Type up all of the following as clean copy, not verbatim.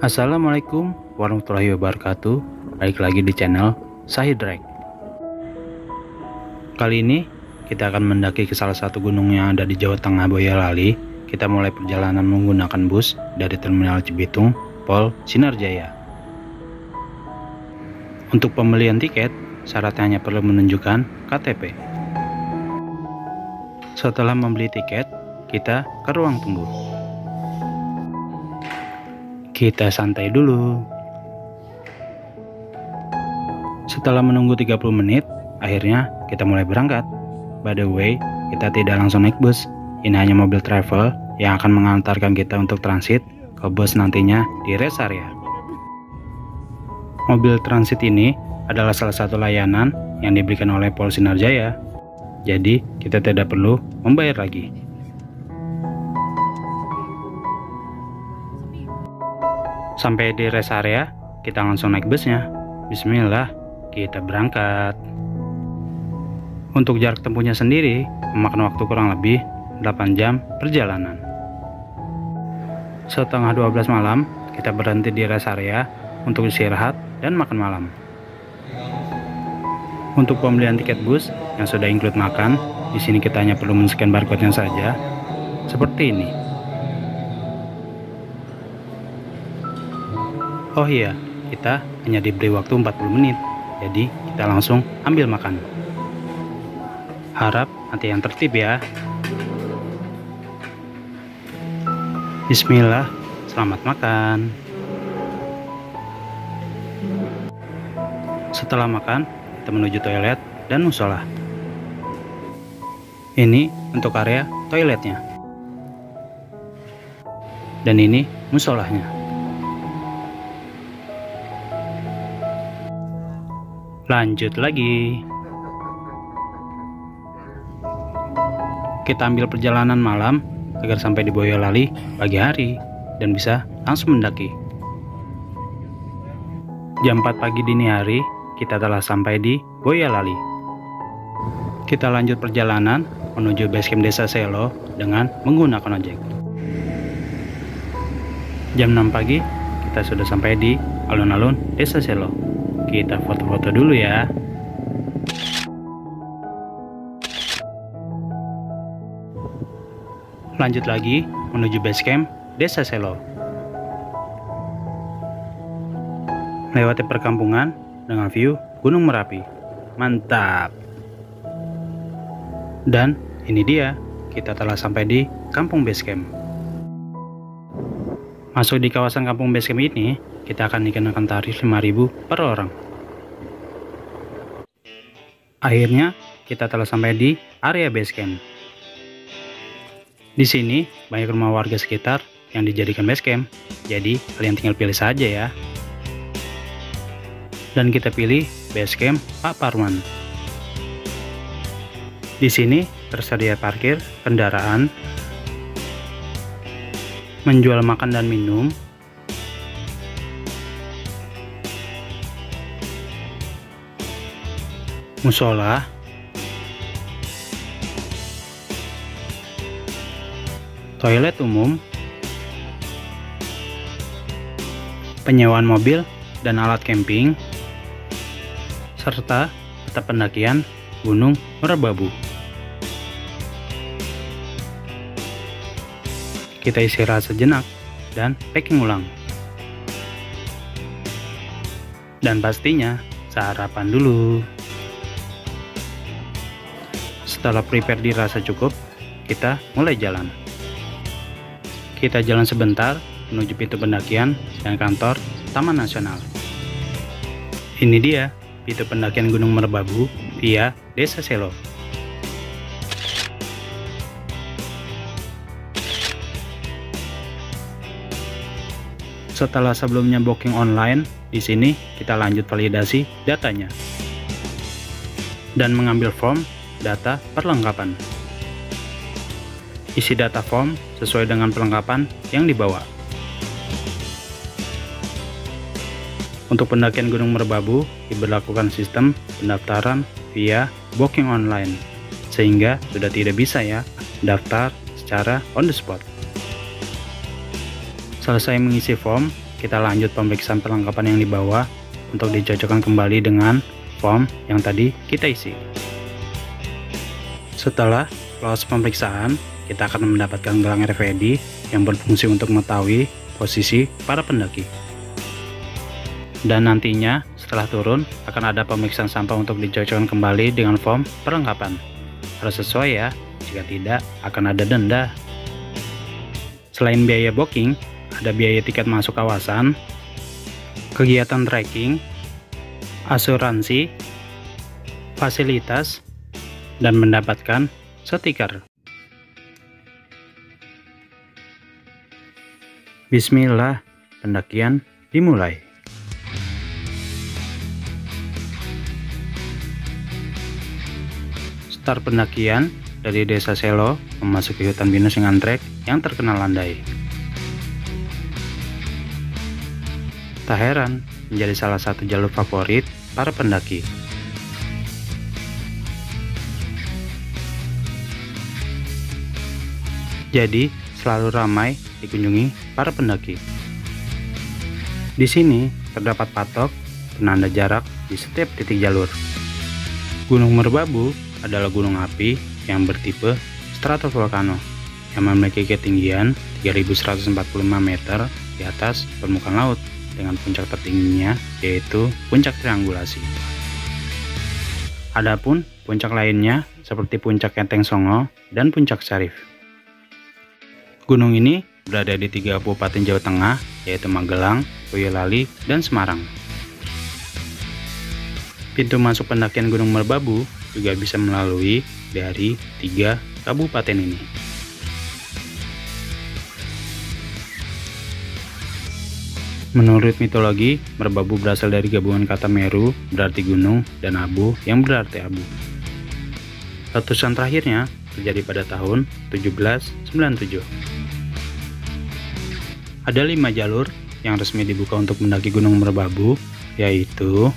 Assalamualaikum warahmatullahi wabarakatuh. Balik lagi di channel Sahidrek. Kali ini kita akan mendaki ke salah satu gunung yang ada di Jawa Tengah, Boyolali. Kita mulai perjalanan menggunakan bus dari Terminal Cibitung, Pol Sinarjaya. Untuk pembelian tiket, syaratnya hanya perlu menunjukkan KTP. Setelah membeli tiket, kita ke ruang tunggu. Kita santai dulu. Setelah menunggu 30 menit, akhirnya kita mulai berangkat. By the way, kita tidak langsung naik bus. Ini hanya mobil travel yang akan mengantarkan kita untuk transit ke bus nantinya di rest area. Mobil transit ini adalah salah satu layanan yang diberikan oleh Pol Sinarjaya. Jadi, kita tidak perlu membayar lagi. Sampai di rest area, kita langsung naik busnya. Bismillah, kita berangkat. Untuk jarak tempuhnya sendiri, memakan waktu kurang lebih 8 jam perjalanan. Setengah 12 malam, kita berhenti di rest area untuk istirahat dan makan malam. Untuk pembelian tiket bus yang sudah include makan, di sini kita hanya perlu men-scan barcode-nya saja, seperti ini. Oh iya, kita hanya diberi waktu 40 menit, jadi kita langsung ambil makan. Harap nanti yang tertib ya. Bismillah, selamat makan. Setelah makan, kita menuju toilet dan musola. Ini untuk area toiletnya. Dan ini musolahnya. Lanjut lagi. Kita ambil perjalanan malam agar sampai di Boyolali pagi hari dan bisa langsung mendaki. Jam 4 pagi dini hari kita telah sampai di Boyolali. Kita lanjut perjalanan menuju basecamp Desa Selo dengan menggunakan ojek. Jam 6 pagi kita sudah sampai di alun-alun Desa Selo. Kita foto-foto dulu ya. Lanjut lagi menuju basecamp Desa Selo. Lewati perkampungan dengan view Gunung Merapi. Mantap. Dan ini dia, kita telah sampai di kampung basecamp. Masuk di kawasan kampung basecamp ini, kita akan dikenakan tarif 5.000 per orang. Akhirnya, kita telah sampai di area basecamp. Di sini, banyak rumah warga sekitar yang dijadikan basecamp, jadi kalian tinggal pilih saja ya. Dan kita pilih basecamp Pak Parman. Di sini, tersedia parkir kendaraan, menjual makan dan minum, musola, toilet umum, penyewaan mobil dan alat camping, serta tetap pendakian Gunung Merbabu. Kita istirahat sejenak dan packing ulang. Dan pastinya sarapan dulu. Setelah prepare dirasa cukup, kita mulai jalan. Kita jalan sebentar menuju pintu pendakian dan kantor Taman Nasional. Ini dia pintu pendakian Gunung Merbabu via Desa Selo. Setelah sebelumnya booking online, di sini kita lanjut validasi datanya dan mengambil form data perlengkapan. Isi data form sesuai dengan perlengkapan yang dibawa. Untuk pendakian Gunung Merbabu diberlakukan sistem pendaftaran via booking online, sehingga sudah tidak bisa ya daftar secara on the spot. Selesai mengisi form, kita lanjut pemeriksaan perlengkapan yang dibawa untuk dicocokkan kembali dengan form yang tadi kita isi. Setelah lolos pemeriksaan, kita akan mendapatkan gelang RFID yang berfungsi untuk mengetahui posisi para pendaki. Dan nantinya setelah turun akan ada pemeriksaan sampah untuk dicocokkan kembali dengan form perlengkapan. Harus sesuai ya, jika tidak akan ada denda. Selain biaya booking, ada biaya tiket masuk kawasan, kegiatan trekking, asuransi, fasilitas, dan mendapatkan stiker. Bismillah, pendakian dimulai. Start pendakian dari Desa Selo memasuki hutan pinus dengan trek yang terkenal landai. Tak heran menjadi salah satu jalur favorit para pendaki. Jadi selalu ramai dikunjungi para pendaki. Di sini terdapat patok penanda jarak di setiap titik jalur. Gunung Merbabu adalah gunung api yang bertipe stratovolcano yang memiliki ketinggian 3.145 meter di atas permukaan laut dengan puncak tertingginya yaitu puncak triangulasi. Adapun puncak lainnya seperti puncak Kenteng Songo dan puncak Syarif. Gunung ini berada di 3 kabupaten Jawa Tengah yaitu Magelang, Boyolali, dan Semarang. Pintu masuk pendakian Gunung Merbabu juga bisa melalui dari 3 kabupaten ini. Menurut mitologi, Merbabu berasal dari gabungan kata Meru berarti gunung dan Abu yang berarti abu. Letusan terakhirnya terjadi pada tahun 1797. Ada 5 jalur yang resmi dibuka untuk mendaki Gunung Merbabu, yaitu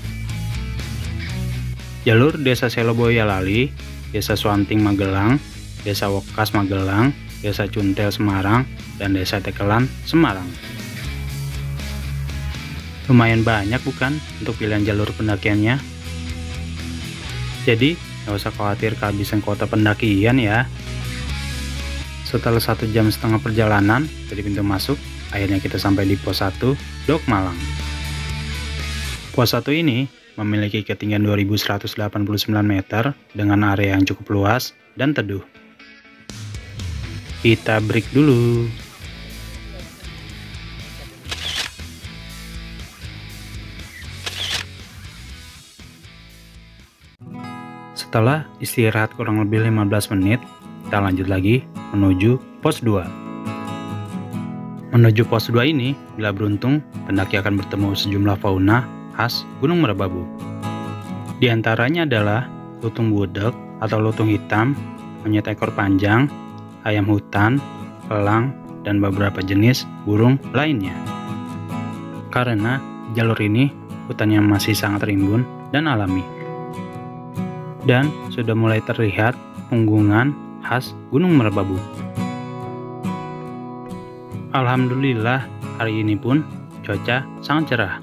jalur Desa Selo Boyolali, Desa Suanting Magelang, Desa Wokas Magelang, Desa Cuntel Semarang, dan Desa Tekelan Semarang. Lumayan banyak bukan untuk pilihan jalur pendakiannya? Jadi gak usah khawatir kehabisan kuota pendakian ya. Setelah 1,5 jam perjalanan dari pintu masuk, akhirnya kita sampai di pos 1 Dok Malang. Pos 1 ini memiliki ketinggian 2.189 meter dengan area yang cukup luas dan teduh. Kita break dulu. Setelah istirahat kurang lebih 15 menit, kita lanjut lagi menuju pos 2. Menuju pos 2 ini, bila beruntung, pendaki akan bertemu sejumlah fauna khas Gunung Merbabu. Di antaranya adalah lutung budek atau lutung hitam, monyet ekor panjang, ayam hutan, elang, dan beberapa jenis burung lainnya. Karena jalur ini hutannya masih sangat rimbun dan alami. Dan sudah mulai terlihat punggungan khas Gunung Merbabu. Alhamdulillah, hari ini pun cuaca sangat cerah.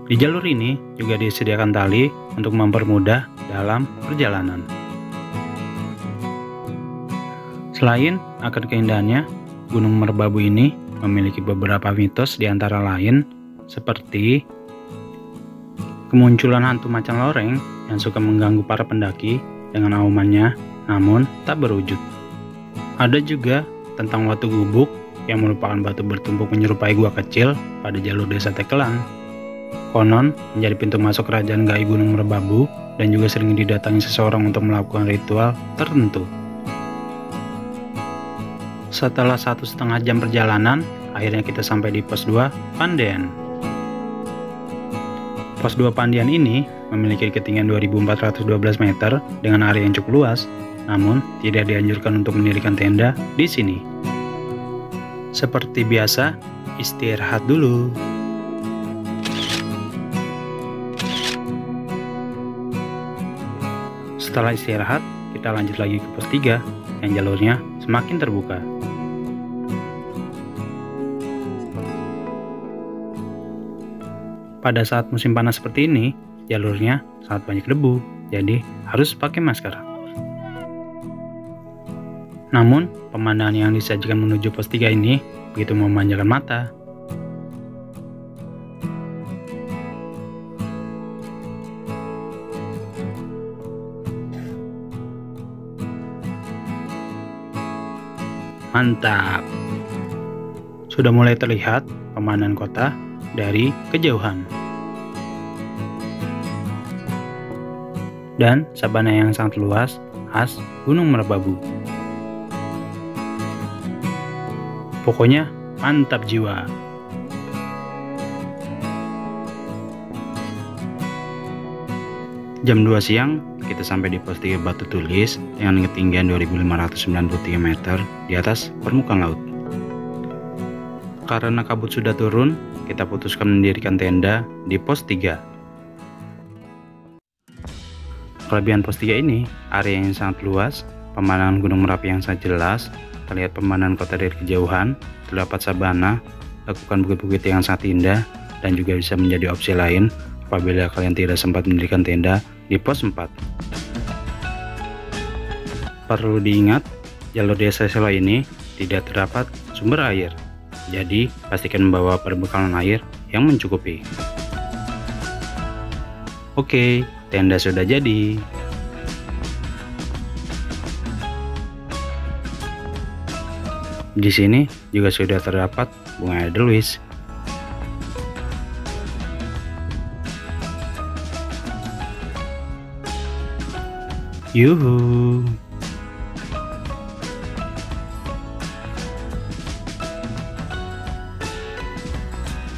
Di jalur ini juga disediakan tali untuk mempermudah dalam perjalanan. Selain akan keindahannya, Gunung Merbabu ini memiliki beberapa mitos di antara lain seperti kemunculan hantu macan loreng yang suka mengganggu para pendaki dengan aumannya namun tak berwujud. Ada juga tentang Watu Gubuk yang merupakan batu bertumpuk menyerupai gua kecil pada jalur Desa Tekelan. Konon menjadi pintu masuk kerajaan gaib Gunung Merbabu dan juga sering didatangi seseorang untuk melakukan ritual tertentu. Setelah 1,5 jam perjalanan, akhirnya kita sampai di pos 2 Pandean. Pos 2 Pandean ini memiliki ketinggian 2.412 meter dengan area yang cukup luas, namun tidak dianjurkan untuk mendirikan tenda di sini. Seperti biasa, istirahat dulu. Setelah istirahat, kita lanjut lagi ke pos 3 yang jalurnya semakin terbuka. Pada saat musim panas seperti ini, jalurnya sangat banyak debu, jadi harus pakai masker. Namun, pemandangan yang disajikan menuju pos 3 ini begitu memanjakan mata. Mantap! Sudah mulai terlihat pemandangan kota dari kejauhan. Dan sabana yang sangat luas khas Gunung Merbabu. Pokoknya mantap jiwa. Jam 2 siang kita sampai di pos 3 Batu Tulis dengan ketinggian 2593 meter di atas permukaan laut. Karena kabut sudah turun, kita putuskan mendirikan tenda di pos 3. Kelebihan pos 3 ini, area yang sangat luas, pemandangan Gunung Merapi yang sangat jelas, terlihat pemandangan kota dari kejauhan, terdapat sabana, lakukan bukit-bukit yang sangat indah, dan juga bisa menjadi opsi lain apabila kalian tidak sempat mendirikan tenda di pos 4. Perlu diingat, jalur desa Selo ini tidak terdapat sumber air. Jadi, pastikan membawa perbekalan air yang mencukupi. Oke, tenda sudah jadi. Di sini juga sudah terdapat bunga edelweiss. Yuhu.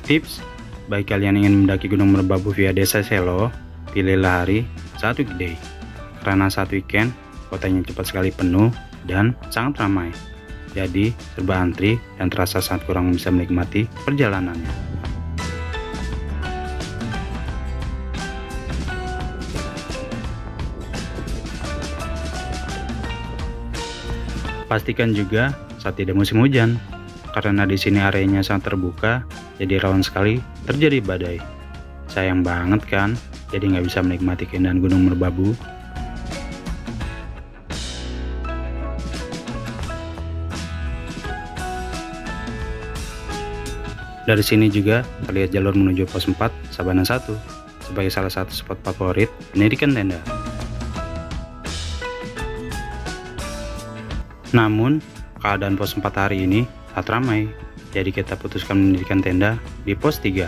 Tips, bagi kalian yang ingin mendaki Gunung Merbabu via Desa Selo, pilihlah hari saat weekday. Karena saat weekend, kotanya cepat sekali penuh dan sangat ramai. Jadi, serba antri dan terasa sangat kurang bisa menikmati perjalanannya. Pastikan juga saat tidak musim hujan, karena di sini areanya sangat terbuka, jadi rawan sekali terjadi badai. Sayang banget kan, jadi nggak bisa menikmati keindahan Gunung Merbabu. Dari sini juga terlihat jalur menuju pos 4 Sabana 1 sebagai salah satu spot favorit mendirikan tenda. Namun, keadaan pos 4 hari ini sangat ramai, jadi kita putuskan mendirikan tenda di pos 3.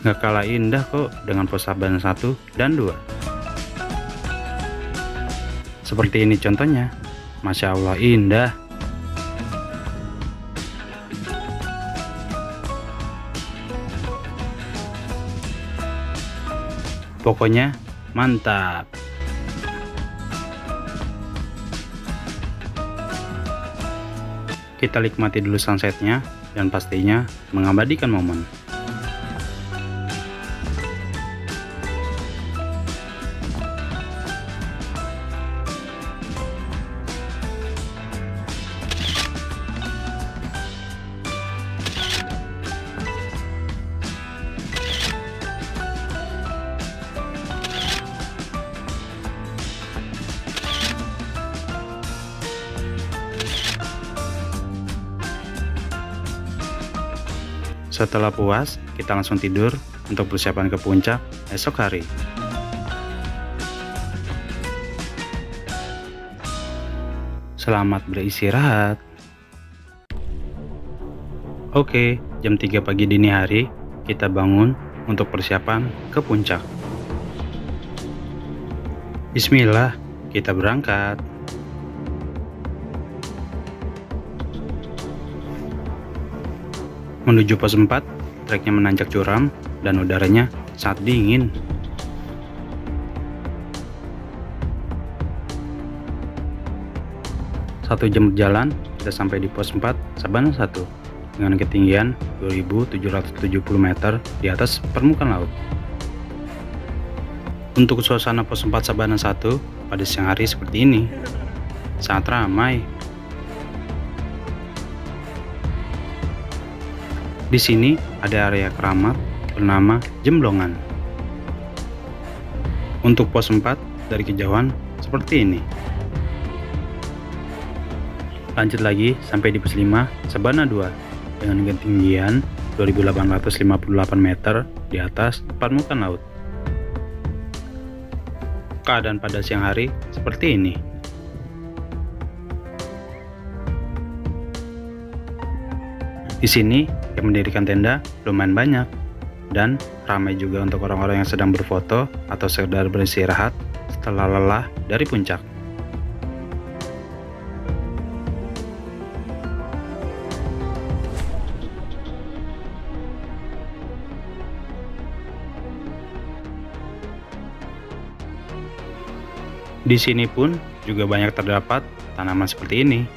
Gak kalah indah kok dengan pos Sabana 1 dan 2. Seperti ini contohnya, Masya Allah indah. Pokoknya mantap. Kita nikmati dulu sunsetnya dan pastinya mengabadikan momen. Setelah puas, kita langsung tidur untuk persiapan ke puncak esok hari. Selamat beristirahat. Oke, jam 3 pagi dini hari, kita bangun untuk persiapan ke puncak. Bismillah, kita berangkat. Menuju pos 4, treknya menanjak curam dan udaranya sangat dingin. Satu jam berjalan, kita sampai di pos 4 Sabana 1 dengan ketinggian 2770 meter di atas permukaan laut. Untuk suasana pos 4 Sabana 1 pada siang hari seperti ini, sangat ramai. Di sini ada area keramat bernama Jemblongan. Untuk pos 4 dari kejauhan seperti ini. Lanjut lagi sampai di pos 5 Sabana 2 dengan ketinggian 2858 meter di atas permukaan laut. Keadaan pada siang hari seperti ini. Di sini yang mendirikan tenda lumayan banyak dan ramai juga untuk orang-orang yang sedang berfoto atau sekedar beristirahat setelah lelah dari puncak. Di sini pun juga banyak terdapat tanaman seperti ini.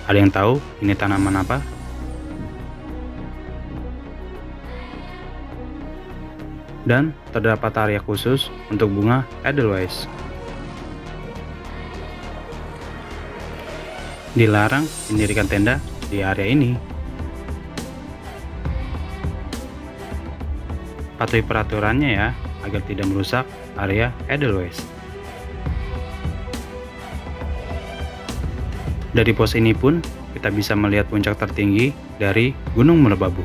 Ada yang tahu ini tanaman apa? Dan terdapat area khusus untuk bunga Edelweiss. Dilarang mendirikan tenda di area ini. Patuhi peraturannya ya, agar tidak merusak area Edelweiss. Dari pos ini pun kita bisa melihat puncak tertinggi dari Gunung Merbabu.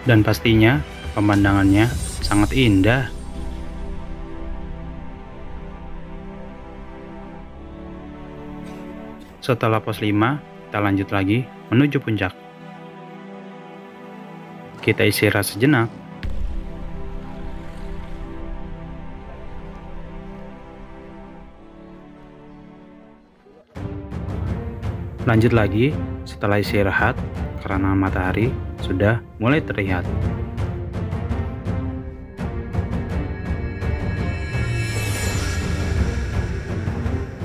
Dan pastinya pemandangannya sangat indah. Setelah pos 5, kita lanjut lagi menuju puncak. Kita istirahat sejenak. Lanjut lagi setelah istirahat karena matahari sudah mulai terlihat.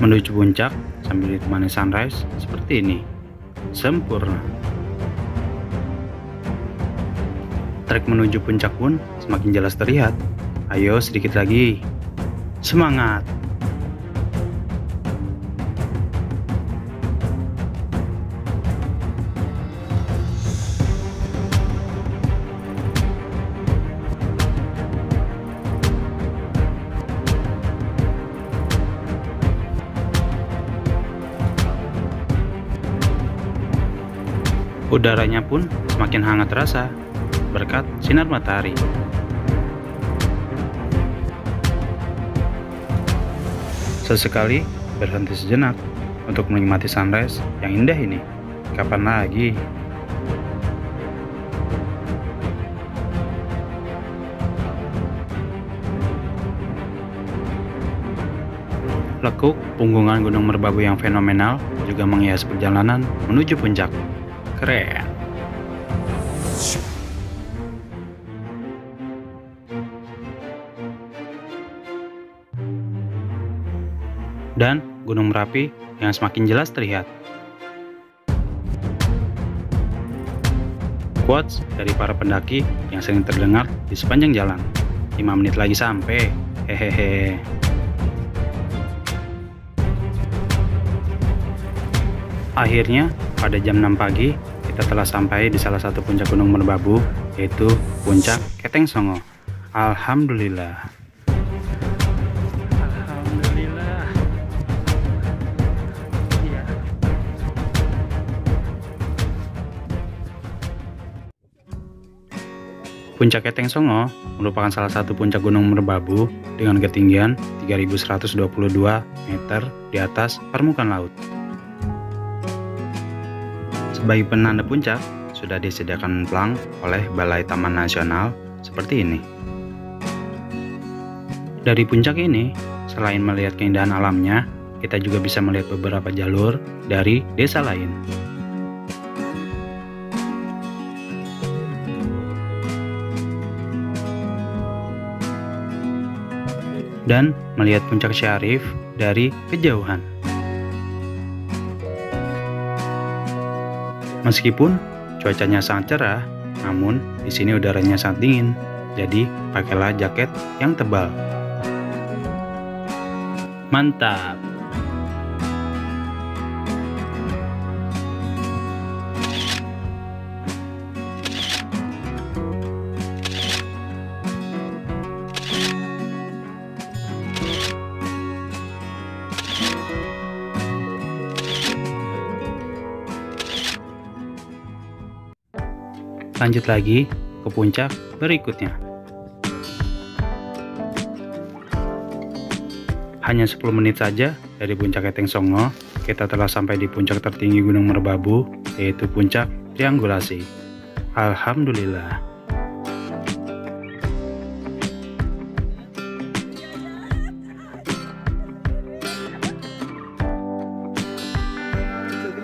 Menuju puncak sambil ditemani sunrise seperti ini. Sempurna. Trek menuju puncak pun semakin jelas terlihat. Ayo sedikit lagi. Semangat! Udaranya pun semakin hangat terasa berkat sinar matahari. Sesekali berhenti sejenak untuk menikmati sunrise yang indah ini. Kapan lagi? Lekuk punggungan Gunung Merbabu yang fenomenal juga menghias perjalanan menuju puncak. Keren. Dan Gunung Merapi yang semakin jelas terlihat. Quotes dari para pendaki yang sering terdengar di sepanjang jalan. 5 menit lagi sampai. Hehehe. Akhirnya, pada jam 6 pagi, kita telah sampai di salah satu puncak Gunung Merbabu, yaitu Puncak Keteng Songo. Alhamdulillah. Alhamdulillah. Ya. Puncak Keteng Songo merupakan salah satu puncak Gunung Merbabu dengan ketinggian 3122 meter di atas permukaan laut. Sebagai penanda puncak, sudah disediakan plang oleh Balai Taman Nasional seperti ini. Dari puncak ini, selain melihat keindahan alamnya, kita juga bisa melihat beberapa jalur dari desa lain. Dan melihat puncak Syarif dari kejauhan. Meskipun cuacanya sangat cerah, namun di sini udaranya sangat dingin, jadi pakailah jaket yang tebal. Mantap! Lanjut lagi ke puncak berikutnya. Hanya 10 menit saja dari puncak Eteng Songo, kita telah sampai di puncak tertinggi Gunung Merbabu, yaitu puncak Triangulasi. Alhamdulillah.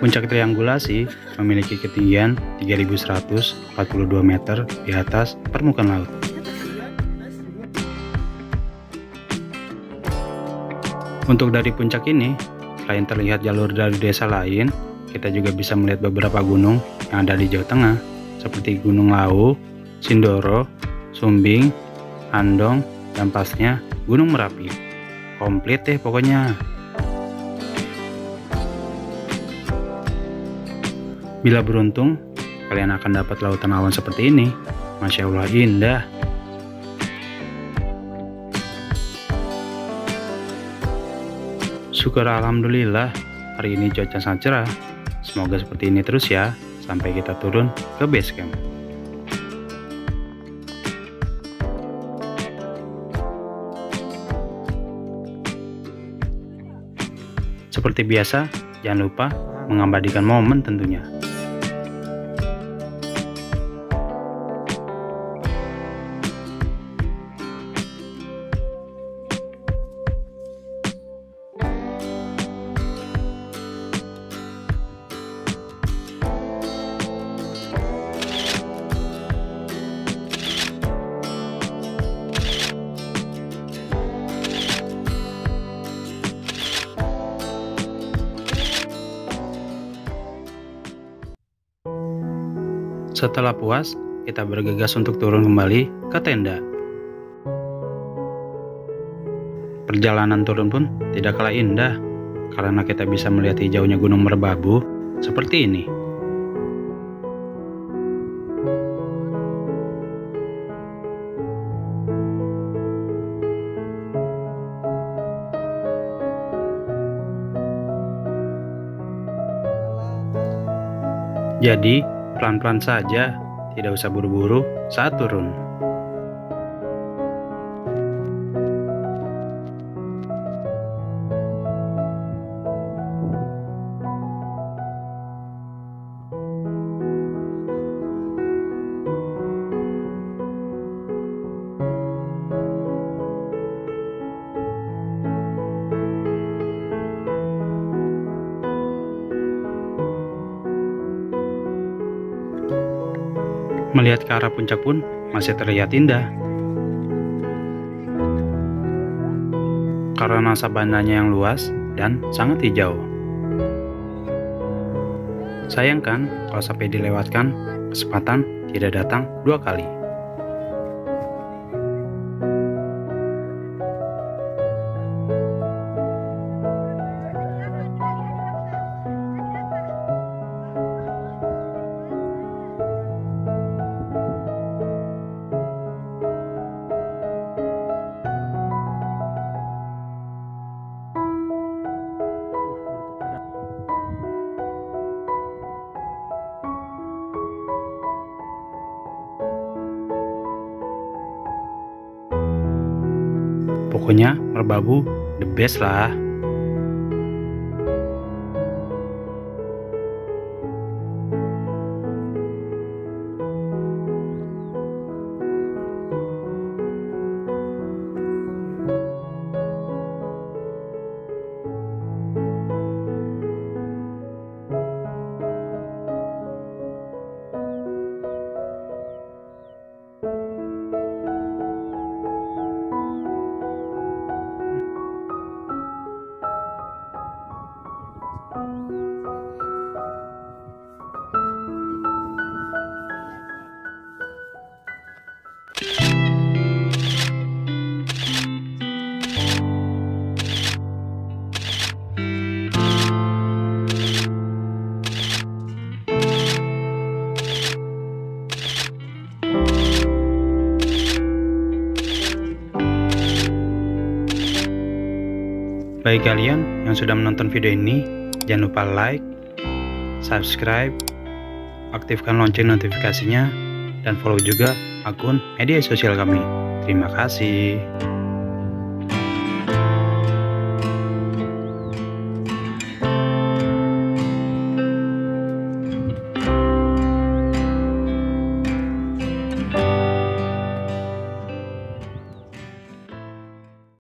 Puncak Triangulasi memiliki ketinggian 3.142 meter di atas permukaan laut. Untuk dari puncak ini, selain terlihat jalur dari desa lain, kita juga bisa melihat beberapa gunung yang ada di Jawa Tengah, seperti Gunung Lawu, Sindoro, Sumbing, Andong, dan pastinya Gunung Merapi. Komplit deh pokoknya. Bila beruntung, kalian akan dapat lautan awan seperti ini. Masya Allah, indah. Syukur alhamdulillah, hari ini cuaca sangat cerah. Semoga seperti ini terus ya, sampai kita turun ke base camp. Seperti biasa, jangan lupa mengabadikan momen tentunya. Setelah puas, kita bergegas untuk turun kembali ke tenda. Perjalanan turun pun tidak kalah indah, karena kita bisa melihat hijaunya Gunung Merbabu seperti ini. Jadi, pelan-pelan saja, tidak usah buru-buru saat turun. Melihat ke arah puncak pun masih terlihat indah. Karena sabananya yang luas dan sangat hijau. Sayangkan kalau sampai dilewatkan, kesempatan tidak datang dua kali. Pokoknya Merbabu the best lah. Bagi kalian yang sudah menonton video ini, jangan lupa like, subscribe, aktifkan lonceng notifikasinya, dan follow juga akun media sosial kami. Terima kasih.